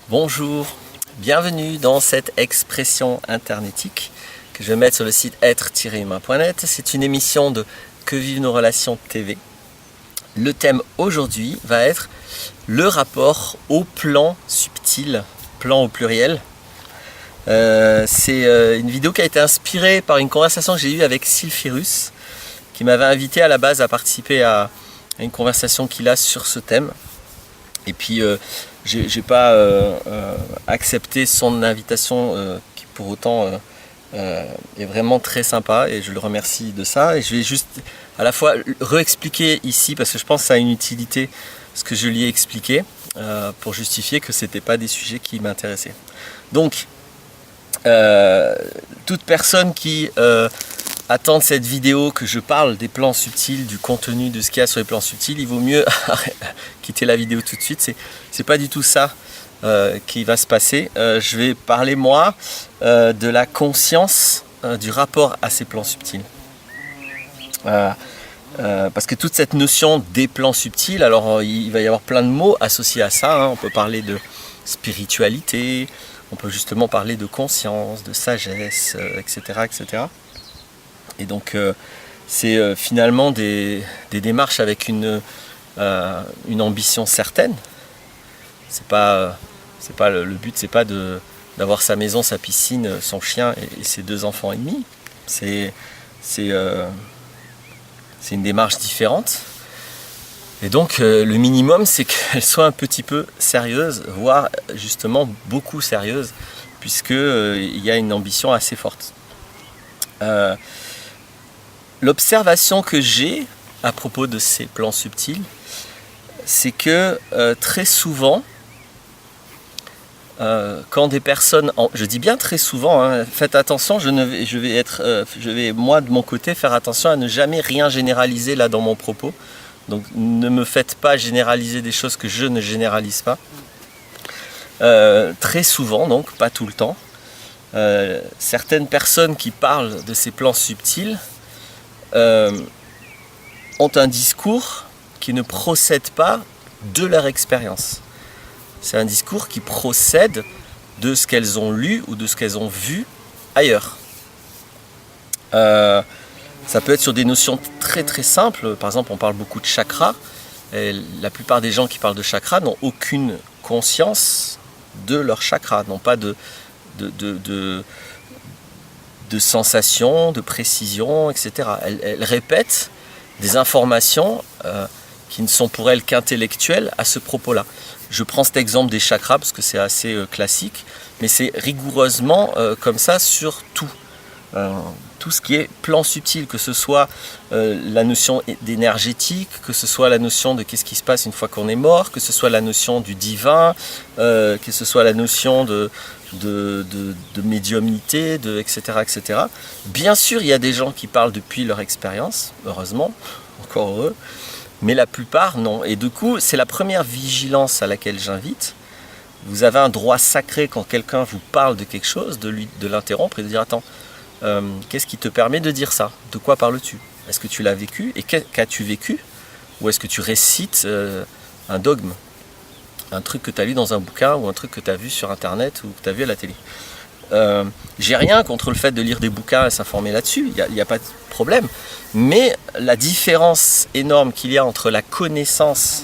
Bonjour, bienvenue dans cette expression internetique que je vais mettre sur le site être-humain.net. C'est une émission de Que vivent nos relations TV. Le thème aujourd'hui va être le rapport au plan subtil, plan au pluriel. C'est une vidéo qui a été inspirée par une conversation que j'ai eue avec Sylphirus, qui m'avait invité à la base à participer à une conversation qu'il a sur ce thème. Et puis j'ai pas accepté son invitation qui pour autant est vraiment très sympa et je le remercie de ça. Et je vais juste à la fois réexpliquer ici parce que je pense que ça a une utilité ce que je lui ai expliqué pour justifier que c'était pas des sujets qui m'intéressaient. Donc toute personne qui attend de cette vidéo que je parle des plans subtils, du contenu de ce qu'il y a sur les plans subtils, il vaut mieux quitter la vidéo tout de suite. C'est pas du tout ça qui va se passer. Je vais parler moi de la conscience du rapport à ces plans subtils. Parce que toute cette notion des plans subtils, alors il va y avoir plein de mots associés à ça, hein. On peut parler de spiritualité, on peut justement parler de conscience, de sagesse, etc., etc. Et donc c'est finalement des démarches avec une ambition certaine. C'est pas le but, c'est pas d'avoir sa maison, sa piscine, son chien et ses 2 enfants et demi. C'est une démarche différente. Et donc le minimum, c'est qu'elle soit un petit peu sérieuse, voire justement beaucoup sérieuse, puisque il y a une ambition assez forte. L'observation que j'ai à propos de ces plans subtils, c'est que très souvent, quand des personnes, je dis bien très souvent, hein, faites attention, je vais moi de mon côté faire attention à ne jamais rien généraliser là dans mon propos. Donc ne me faites pas généraliser des choses que je ne généralise pas. Très souvent, donc pas tout le temps, certaines personnes qui parlent de ces plans subtils ont un discours qui ne procède pas de leur expérience. C'est un discours qui procède de ce qu'elles ont lu ou de ce qu'elles ont vu ailleurs. Ça peut être sur des notions très très simples. Par exemple, on parle beaucoup de chakras. Et la plupart des gens qui parlent de chakras n'ont aucune conscience de leur chakra, n'ont pas de sensations, de précision, etc. Elles répètent des informations qui ne sont pour elles qu'intellectuelles à ce propos-là. Je prends cet exemple des chakras parce que c'est assez classique, mais c'est rigoureusement comme ça sur tout. Tout ce qui est plan subtil, que ce soit la notion d'énergétique, que ce soit la notion de qu'est-ce qui se passe une fois qu'on est mort, que ce soit la notion du divin, que ce soit la notion de médiumnité, etc., etc. Bien sûr, il y a des gens qui parlent depuis leur expérience, heureusement, encore heureux, mais la plupart non. Et du coup, c'est la première vigilance à laquelle j'invite. Vous avez un droit sacré quand quelqu'un vous parle de quelque chose, de l'interrompre et de dire attends, qu'est-ce qui te permet de dire ça? De quoi parles-tu? Est-ce que tu l'as vécu? Et qu'as-tu vécu? Ou est-ce que tu récites un dogme? Un truc que tu as lu dans un bouquin ou un truc que tu as vu sur internet ou que tu as vu à la télé. J'ai rien contre le fait de lire des bouquins et s'informer là-dessus, il n'y a pas de problème. Mais la différence énorme qu'il y a entre la connaissance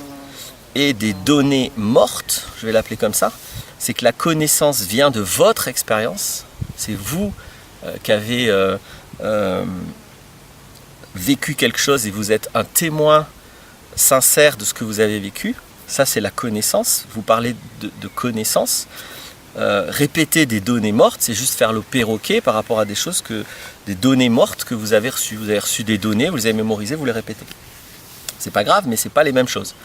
et des données mortes, je vais l'appeler comme ça, c'est que la connaissance vient de votre expérience, c'est vous qui avez vécu quelque chose et vous êtes un témoin sincère de ce que vous avez vécu. Ça, c'est la connaissance. Vous parlez de connaissance. Répéter des données mortes, c'est juste faire le perroquet par rapport à des choses des données mortes que vous avez reçues. Vous avez reçu des données, vous les avez mémorisées, vous les répétez. C'est pas grave, mais c'est pas les mêmes choses.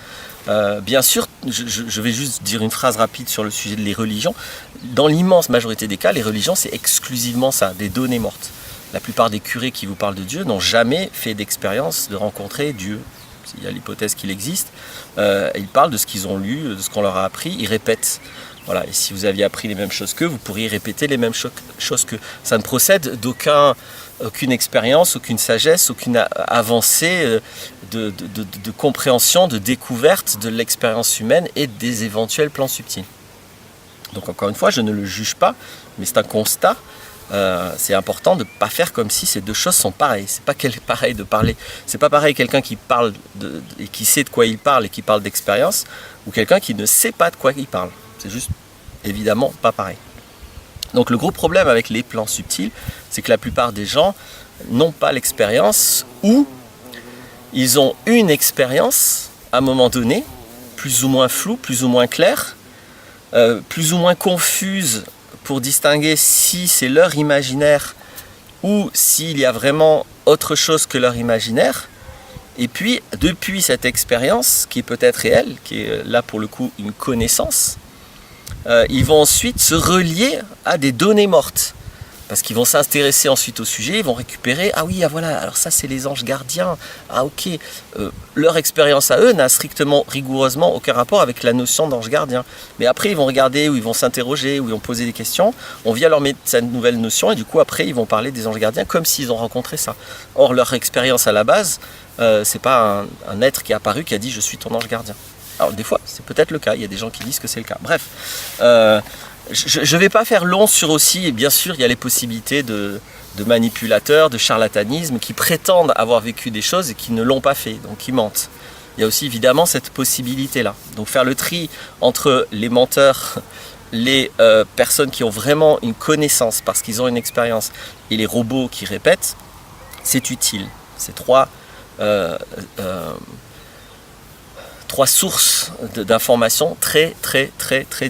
Bien sûr, je vais juste dire une phrase rapide sur le sujet des religions. Dans l'immense majorité des cas, les religions, c'est exclusivement ça, des données mortes. La plupart des curés qui vous parlent de Dieu n'ont jamais fait d'expérience de rencontrer Dieu. Il y a l'hypothèse qu'il existe. Ils parlent de ce qu'ils ont lu, de ce qu'on leur a appris, ils répètent. Voilà. Et si vous aviez appris les mêmes choses qu'eux, vous pourriez répéter les mêmes choses qu'eux. Ça ne procède aucune expérience, aucune sagesse, aucune avancée de compréhension, de découverte de l'expérience humaine et des éventuels plans subtils. Donc encore une fois, je ne le juge pas, mais c'est un constat. C'est important de ne pas faire comme si ces deux choses sont pareilles. C'est pas pareil de parler. C'est pas pareil quelqu'un qui parle et qui sait de quoi il parle et qui parle d'expérience, ou quelqu'un qui ne sait pas de quoi il parle. C'est juste évidemment pas pareil. Donc le gros problème avec les plans subtils, c'est que la plupart des gens n'ont pas l'expérience, ou ils ont une expérience à un moment donné, plus ou moins floue, plus ou moins claire, plus ou moins confuse pour distinguer si c'est leur imaginaire ou s'il y a vraiment autre chose que leur imaginaire. Et puis, depuis cette expérience, qui est peut-être réelle, qui est là pour le coup une connaissance, ils vont ensuite se relier à des données mortes. Parce qu'ils vont s'intéresser ensuite au sujet, ils vont récupérer, ah oui, ah voilà, alors ça c'est les anges gardiens, ah ok, leur expérience à eux n'a strictement, rigoureusement aucun rapport avec la notion d'ange gardien. Mais après ils vont regarder, ou ils vont s'interroger, ou ils vont poser des questions, on vient leur mettre cette nouvelle notion, et du coup après ils vont parler des anges gardiens comme s'ils ont rencontré ça. Or leur expérience à la base, c'est pas un être qui est apparu, qui a dit je suis ton ange gardien. Alors des fois, c'est peut-être le cas, il y a des gens qui disent que c'est le cas. Bref, je ne vais pas faire long sur aussi, et bien sûr, il y a les possibilités de manipulateurs, de charlatanisme, qui prétendent avoir vécu des choses et qui ne l'ont pas fait, donc qui mentent. Il y a aussi évidemment cette possibilité-là. Donc faire le tri entre les menteurs, les personnes qui ont vraiment une connaissance parce qu'ils ont une expérience, et les robots qui répètent, c'est utile. C'est trois sources d'informations très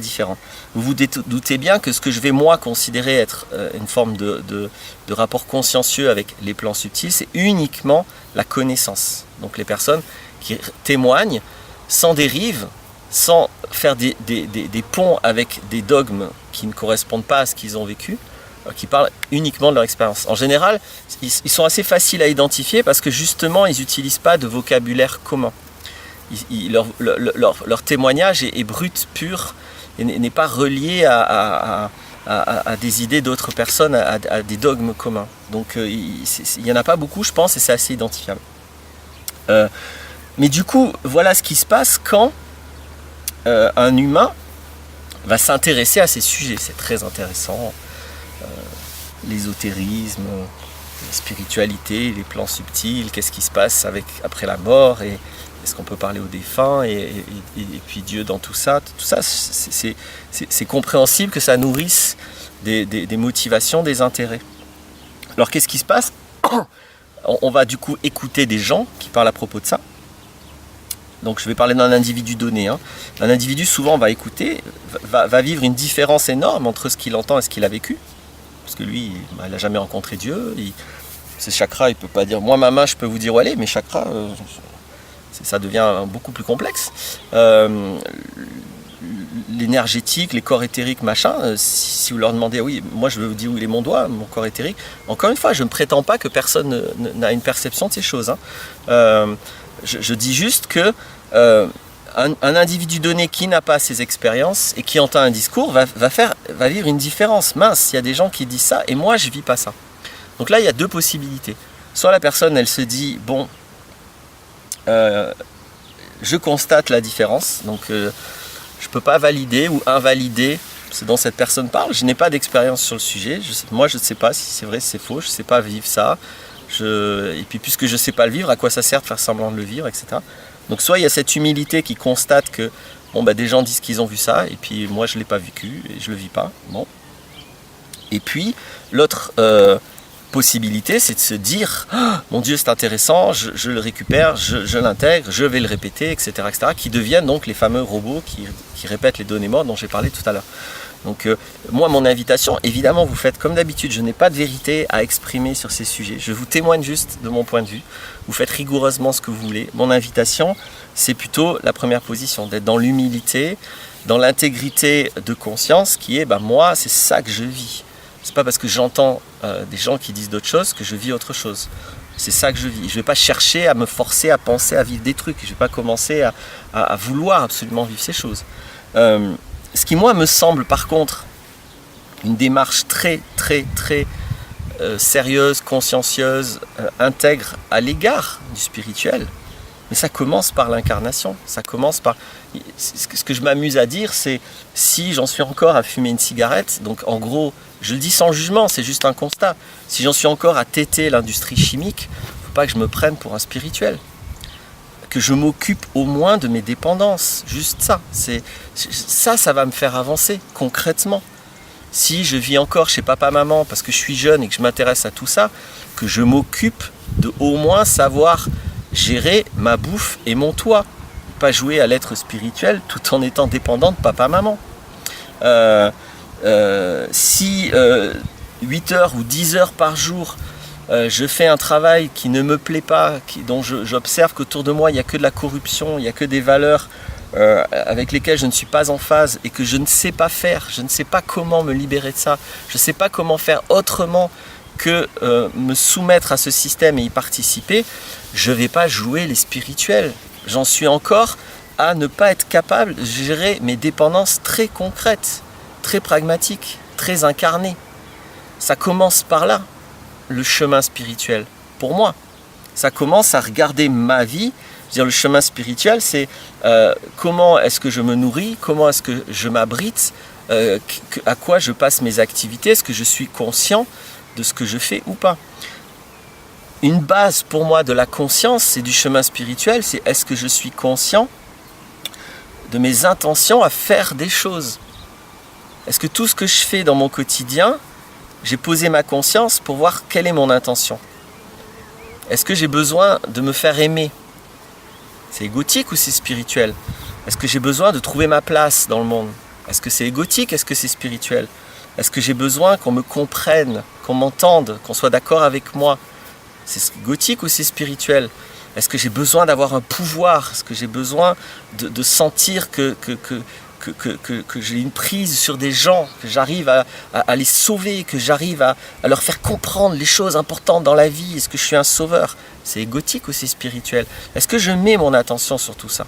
différentes. Vous vous doutez bien que ce que je vais moi considérer être une forme de rapport consciencieux avec les plans subtils, c'est uniquement la connaissance. Donc les personnes qui témoignent sans dérive, sans faire des ponts avec des dogmes qui ne correspondent pas à ce qu'ils ont vécu, qui parlent uniquement de leur expérience. En général, ils sont assez faciles à identifier parce que justement, ils n'utilisent pas de vocabulaire commun. Leur témoignage est brut, pur, et n'est pas relié à des idées d'autres personnes, à des dogmes communs. Donc il n'y en a pas beaucoup, je pense, et c'est assez identifiable. Mais du coup, voilà ce qui se passe quand un humain va s'intéresser à ces sujets. C'est très intéressant. L'ésotérisme, la spiritualité, les plans subtils, qu'est-ce qui se passe après la mort, et est-ce qu'on peut parler aux défunts, et puis Dieu dans tout ça. Tout ça, c'est compréhensible que ça nourrisse des motivations, des intérêts. Alors qu'est-ce qui se passe? On va du coup écouter des gens qui parlent à propos de ça. Donc je vais parler d'un individu donné. Un individu souvent va écouter, va vivre une différence énorme entre ce qu'il entend et ce qu'il a vécu. Parce que lui, il n'a jamais rencontré Dieu. Ses chakras, il ne peut pas dire, moi ma main je peux vous dire où aller, mes chakras, ça devient beaucoup plus complexe. L'énergétique, les corps éthériques, machin, si vous leur demandez, oui, moi je veux vous dire où il est mon doigt, mon corps éthérique, encore une fois, je ne prétends pas que personne n'a une perception de ces choses. Je dis juste que un individu donné qui n'a pas ces expériences et qui entend un discours va vivre une différence. Mince, il y a des gens qui disent ça et moi je ne vis pas ça. Donc là, il y a deux possibilités. Soit la personne, elle se dit, bon, je constate la différence, donc je ne peux pas valider ou invalider ce dont cette personne parle. Je n'ai pas d'expérience sur le sujet. Moi, je ne sais pas si c'est vrai, si c'est faux. Je ne sais pas vivre ça. Et puis, puisque je ne sais pas le vivre, à quoi ça sert de faire semblant de le vivre, etc. Donc, soit il y a cette humilité qui constate que des gens disent qu'ils ont vu ça, et puis moi, je ne l'ai pas vécu et je ne le vis pas. Bon. Et puis, l'autre possibilité, c'est de se dire oh, mon Dieu, c'est intéressant, je le récupère, je l'intègre, je vais le répéter, etc., qui deviennent donc les fameux robots qui répètent les données mortes dont j'ai parlé tout à l'heure. Donc moi, mon invitation, évidemment, vous faites comme d'habitude, je n'ai pas de vérité à exprimer sur ces sujets, je vous témoigne juste de mon point de vue, vous faites rigoureusement ce que vous voulez. Mon invitation, c'est plutôt la première position, d'être dans l'humilité, dans l'intégrité de conscience qui est, moi, c'est ça que je vis. C'est pas parce que j'entends des gens qui disent d'autres choses que je vis autre chose. C'est ça que je vis. Je ne vais pas chercher à me forcer à penser à vivre des trucs. Je ne vais pas commencer à vouloir absolument vivre ces choses. Ce qui, moi, me semble, par contre, une démarche très sérieuse, consciencieuse, intègre à l'égard du spirituel, Mais ça commence par l'incarnation. Ça commence par... Ce que je m'amuse à dire, c'est si j'en suis encore à fumer une cigarette, donc en gros, je le dis sans jugement, c'est juste un constat. Si j'en suis encore à téter l'industrie chimique, il ne faut pas que je me prenne pour un spirituel. Que je m'occupe au moins de mes dépendances. Juste ça. Ça va me faire avancer concrètement. Si je vis encore chez papa-maman parce que je suis jeune et que je m'intéresse à tout ça, que je m'occupe de au moins savoir gérer ma bouffe et mon toit. Pas jouer à l'être spirituel tout en étant dépendant de papa-maman. Si 8 heures ou 10 heures par jour, je fais un travail qui ne me plaît pas, dont j'observe qu'autour de moi, il n'y a que de la corruption, il n'y a que des valeurs avec lesquelles je ne suis pas en phase et que je ne sais pas faire, je ne sais pas comment me libérer de ça, je ne sais pas comment faire autrement que me soumettre à ce système et y participer, je ne vais pas jouer les spirituels. J'en suis encore à ne pas être capable de gérer mes dépendances très concrètes, très pragmatiques, très incarnées. Ça commence par là, le chemin spirituel, pour moi. Ça commence à regarder ma vie. Je veux dire, le chemin spirituel, c'est comment est-ce que je me nourris, comment est-ce que je m'abrite, à quoi je passe mes activités, est-ce que je suis conscient de ce que je fais ou pas. Une base pour moi de la conscience, c'est du chemin spirituel, c'est est-ce que je suis conscient de mes intentions à faire des choses. Est-ce que tout ce que je fais dans mon quotidien, j'ai posé ma conscience pour voir quelle est mon intention. Est-ce que j'ai besoin de me faire aimer? C'est égotique ou c'est spirituel? Est-ce que j'ai besoin de trouver ma place dans le monde? Est-ce que c'est égotique? Est-ce que c'est spirituel? Est-ce que j'ai besoin qu'on me comprenne, qu'on m'entende, qu'on soit d'accord avec moi? C'est égotique ou c'est spirituel? Est-ce que j'ai besoin d'avoir un pouvoir? Est-ce que j'ai besoin de sentir que j'ai une prise sur des gens, que j'arrive à les sauver, que j'arrive à leur faire comprendre les choses importantes dans la vie? Est-ce que je suis un sauveur? C'est égotique ou c'est spirituel? Est-ce que je mets mon attention sur tout ça?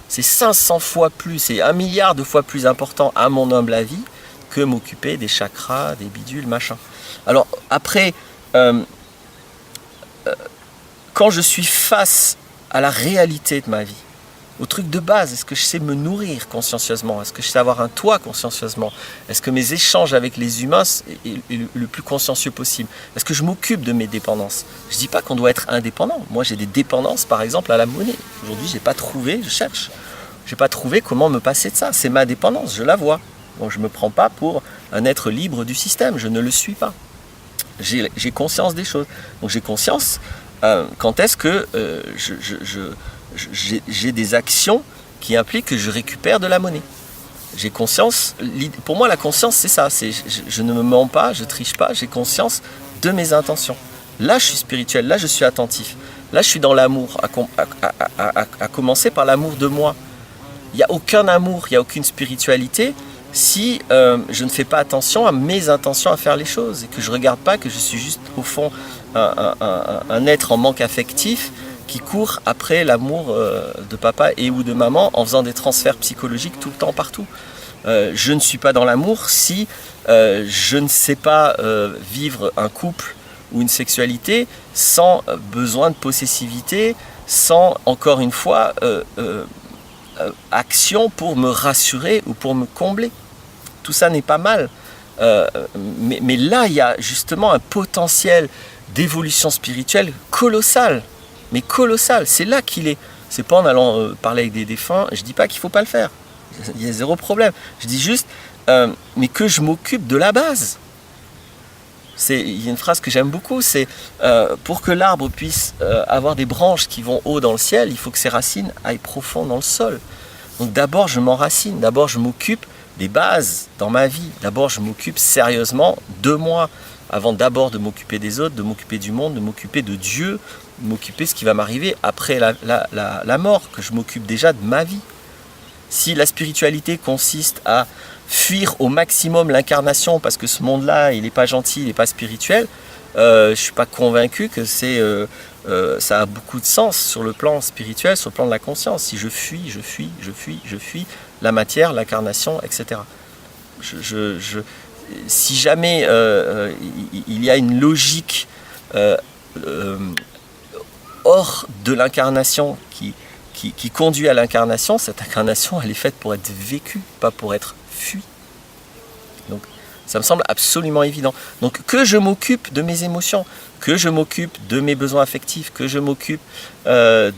C'est 500 fois plus, c'est 1 milliard de fois plus important à mon humble avis que m'occuper des chakras, des bidules, machin. Alors après, quand je suis face à la réalité de ma vie, au truc de base, est-ce que je sais me nourrir consciencieusement? Est-ce que je sais avoir un toit consciencieusement? Est-ce que mes échanges avec les humains est le plus consciencieux possible? Est-ce que je m'occupe de mes dépendances? Je ne dis pas qu'on doit être indépendant. Moi, j'ai des dépendances, par exemple, à la monnaie. Aujourd'hui, je n'ai pas trouvé, je cherche. Je n'ai pas trouvé comment me passer de ça. C'est ma dépendance, je la vois. Donc, je ne me prends pas pour un être libre du système. Je ne le suis pas. J'ai conscience des choses. Donc, j'ai conscience quand est-ce que j'ai des actions qui impliquent que je récupère de la monnaie. J'ai conscience, pour moi la conscience c'est ça, je ne me mens pas, je triche pas, j'ai conscience de mes intentions. Là je suis spirituel, là je suis attentif, là je suis dans l'amour, à commencer par l'amour de moi. Il n'y a aucun amour, il n'y a aucune spiritualité si je ne fais pas attention à mes intentions à faire les choses et que je ne regarde pas que je suis juste au fond un être en manque affectif qui court après l'amour de papa et ou de maman en faisant des transferts psychologiques tout le temps partout. Je ne suis pas dans l'amour si je ne sais pas vivre un couple ou une sexualité sans besoin de possessivité, sans, encore une fois, action pour me rassurer ou pour me combler. Tout ça n'est pas mal. Mais là, il y a justement un potentiel d'évolution spirituelle colossal. Mais colossal, c'est là qu'il est. C'est pas en allant parler avec des défunts, je dis pas qu'il faut pas le faire. Il y a zéro problème. Je dis juste, mais que je m'occupe de la base. Il y a une phrase que j'aime beaucoup, c'est pour que l'arbre puisse avoir des branches qui vont haut dans le ciel, il faut que ses racines aillent profond dans le sol. Donc d'abord je m'enracine, d'abord je m'occupe des bases dans ma vie, d'abord je m'occupe sérieusement de moi, avant d'abord de m'occuper des autres, de m'occuper du monde, de m'occuper de Dieu, de m'occuper de ce qui va m'arriver après la mort, que je m'occupe déjà de ma vie. Si la spiritualité consiste à fuir au maximum l'incarnation parce que ce monde-là, il n'est pas gentil, il n'est pas spirituel, je ne suis pas convaincu que ça a beaucoup de sens sur le plan spirituel, sur le plan de la conscience. Si je fuis la matière, l'incarnation, etc. Si jamais il y a une logique hors de l'incarnation qui conduit à l'incarnation, cette incarnation, elle est faite pour être vécue, pas pour être fuie. Donc, ça me semble absolument évident. Donc, que je m'occupe de mes émotions, que je m'occupe de mes besoins affectifs, que je m'occupe de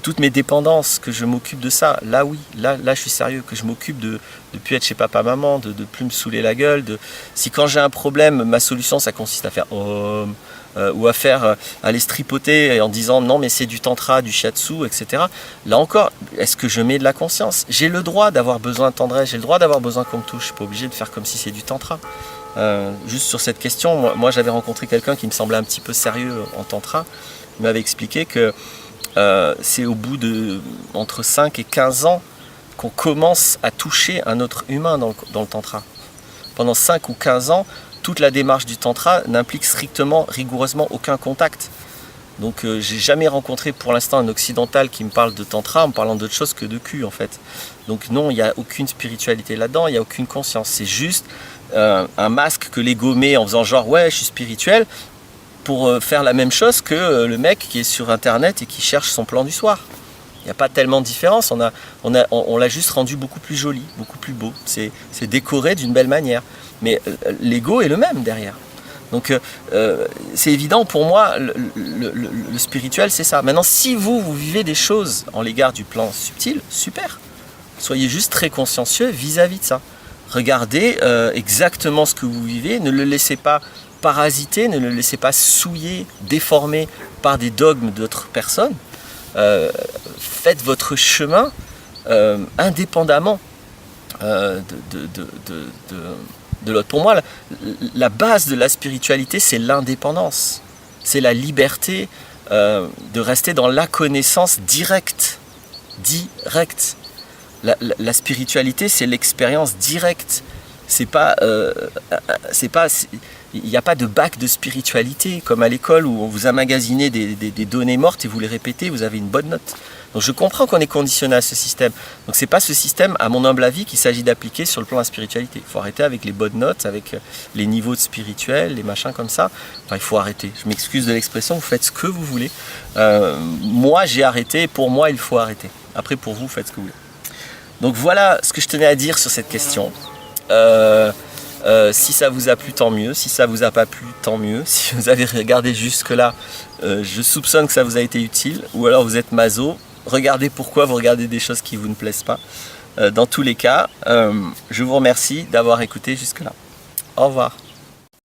toutes mes dépendances, que je m'occupe de ça, là oui, là je suis sérieux, que je m'occupe de ne plus être chez papa-maman, de ne plus me saouler la gueule, si quand j'ai un problème, ma solution ça consiste à faire ou à aller se tripoter en disant non mais c'est du tantra, du shiatsu, etc. Là encore, est-ce que je mets de la conscience? J'ai le droit d'avoir besoin de tendresse, j'ai le droit d'avoir besoin qu'on me touche, je suis pas obligé de faire comme si c'est du tantra. Juste sur cette question, moi j'avais rencontré quelqu'un qui me semblait un petit peu sérieux en tantra, il m'avait expliqué que c'est au bout de entre 5 et 15 ans qu'on commence à toucher un autre humain dans le tantra. Pendant 5 ou 15 ans, toute la démarche du tantra n'implique strictement, rigoureusement aucun contact. Donc j'ai jamais rencontré pour l'instant un occidental qui me parle de tantra en me parlant d'autre chose que de cul en fait. Donc non, il n'y a aucune spiritualité là-dedans, il n'y a aucune conscience. C'est juste un masque que l'ego met en faisant genre ouais je suis spirituel, pour faire la même chose que le mec qui est sur internet et qui cherche son plan du soir. Il n'y a pas tellement de différence, on l'a juste rendu beaucoup plus joli, beaucoup plus beau. C'est décoré d'une belle manière. Mais l'ego est le même derrière. Donc c'est évident pour moi, le spirituel c'est ça. Maintenant si vous vivez des choses en l'égard du plan subtil, super. Soyez juste très consciencieux vis-à-vis de ça. Regardez exactement ce que vous vivez, ne le laissez pas parasiter, ne le laissez pas souiller, déformer par des dogmes d'autres personnes. Faites votre chemin indépendamment de l'autre. Pour moi, la base de la spiritualité, c'est l'indépendance. C'est la liberté de rester dans la connaissance directe. La spiritualité, c'est l'expérience directe. Il n'y a pas de bac de spiritualité comme à l'école où on vous emmagasinez des données mortes et vous les répétez, vous avez une bonne note. Donc je comprends qu'on est conditionné à ce système. Donc c'est pas ce système, à mon humble avis, qu'il s'agit d'appliquer sur le plan de la spiritualité. Il faut arrêter avec les bonnes notes, avec les niveaux de spirituel, les machins comme ça. Enfin, il faut arrêter. Je m'excuse de l'expression, vous faites ce que vous voulez. Moi j'ai arrêté, pour moi il faut arrêter. Après pour vous, faites ce que vous voulez. Donc voilà ce que je tenais à dire sur cette question. Si ça vous a plu, tant mieux. Si ça vous a pas plu, tant mieux. Si vous avez regardé jusque-là, je soupçonne que ça vous a été utile. Ou alors vous êtes maso. Regardez pourquoi vous regardez des choses qui vous ne plaisent pas. Dans tous les cas, je vous remercie d'avoir écouté jusque-là. Au revoir.